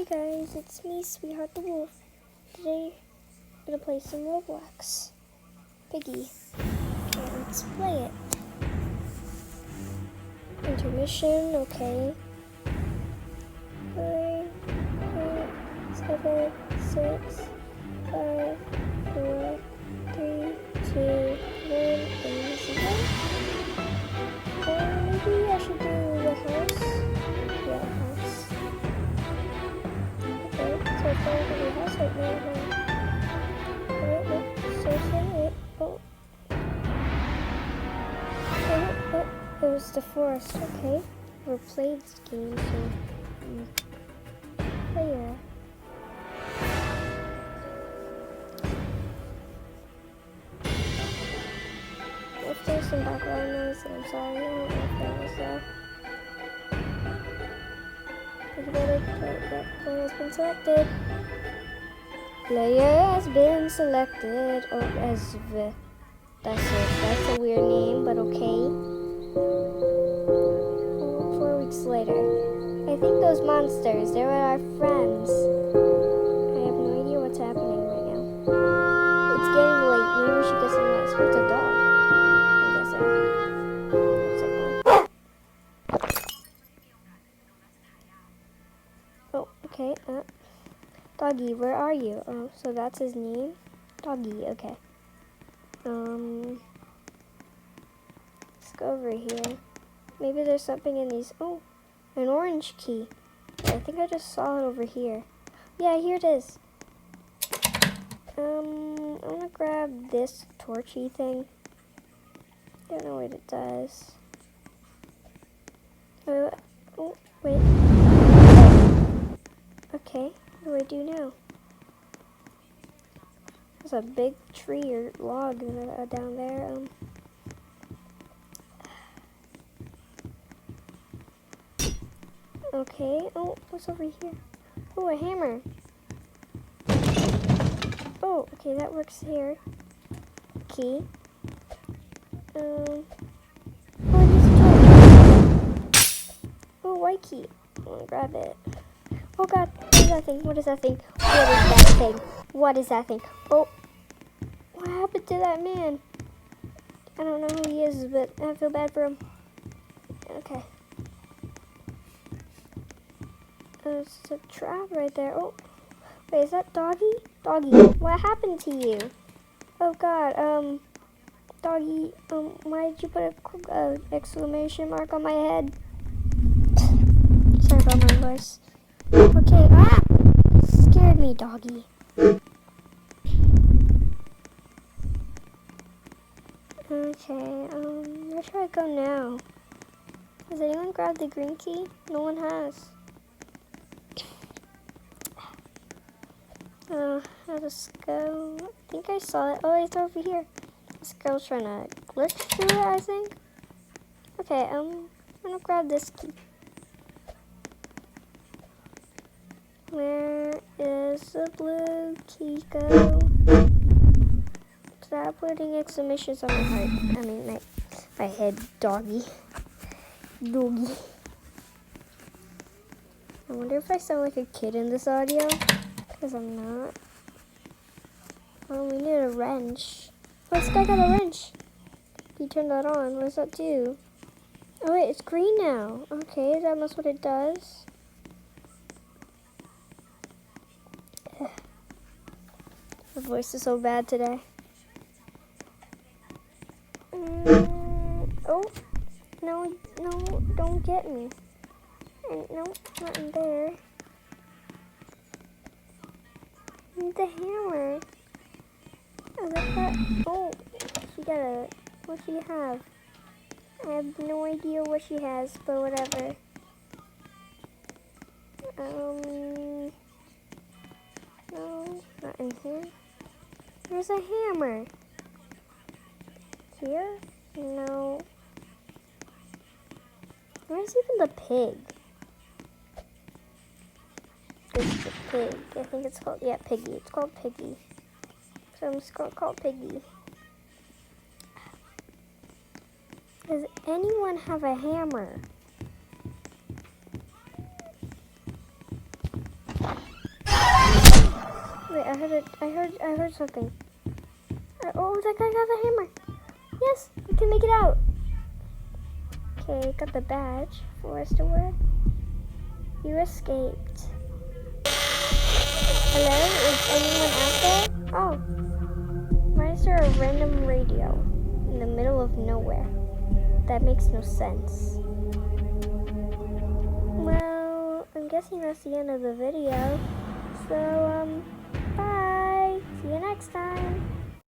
Hey guys, it's me, Sweetheart the Wolf. Today, I'm gonna play some Roblox. Piggy. Okay, let's play it. Intermission, okay. 9, 8, 7, 6, 5, 4, 3, 2, 1, and 0. Maybe I should do the house. Yeah, house. Okay, so it's going to be a house right now. It was the forest, okay. We played this game, so player. If there's some background noise, then I'm sorry. I don't know if that was think about it. Yep, player has been selected. Player has been selected. Oh, as the. That's it. That's a weird name, but okay. 4 weeks later. I think those monsters, they were our friends. I have no idea what's happening right now. It's getting late. Maybe we should get some rest. Where's the dog? I'm guessing. Looks like one. Oh, okay. Doggy, where are you? Oh, so that's his name? Doggy, okay. Let's go over here. Maybe there's something in these. Oh, an orange key. I think I just saw it over here. Yeah, here it is. I'm gonna grab this torchy thing. Don't know what it does. Oh, wait. Okay, what do I do now? There's a big tree or log down there. Okay. Oh, what's over here? Oh, a hammer. Oh, okay, that works here. Key. Oh, I need a torch. Oh, white key. I'm gonna grab it. Oh God, what is that thing? What is that thing? What is that thing? What is that thing? Oh, what happened to that man? I don't know who he is, but I feel bad for him. Okay. There's a trap right there. Oh, wait, is that Doggy? Doggy, what happened to you? Oh God, Doggy, why did you put a exclamation mark on my head? Sorry about my voice. Okay, scared me, Doggy. Okay, where should I go now? Has anyone grabbed the green key? No one has. I'll just go. I think I saw it. Oh, it's over here. This girl's trying to glitch through it, I think. Okay, I'm gonna grab this key. Where is the blue key go? Stop putting exclamations on my heart. I mean, my head, Doggy. Doggy. I wonder if I sound like a kid in this audio. Because I'm not. Oh, we need a wrench. Oh, this guy got a wrench. You turn that on. What does that do? Oh, wait, it's green now. Okay, that must what it does. My voice is so bad today. Oh, no, don't get me. No, not in there. The hammer. Oh, that's that. Oh, she got a. What she have? I have no idea what she has, but whatever. No, not in here. There's a hammer. Here? No. Where's even the pig? It's the pig. I think it's called, yeah, Piggy. It's called Piggy. So I'm just going to call it Piggy. Does anyone have a hammer? Wait, I heard something. Oh, that guy got the hammer. Yes, we can make it out. Okay, got the badge for us to wear. You escaped. Hello, is anyone out there? Oh, why is there a random radio in the middle of nowhere? That makes no sense. Well, I'm guessing that's the end of the video. So, bye. See you next time.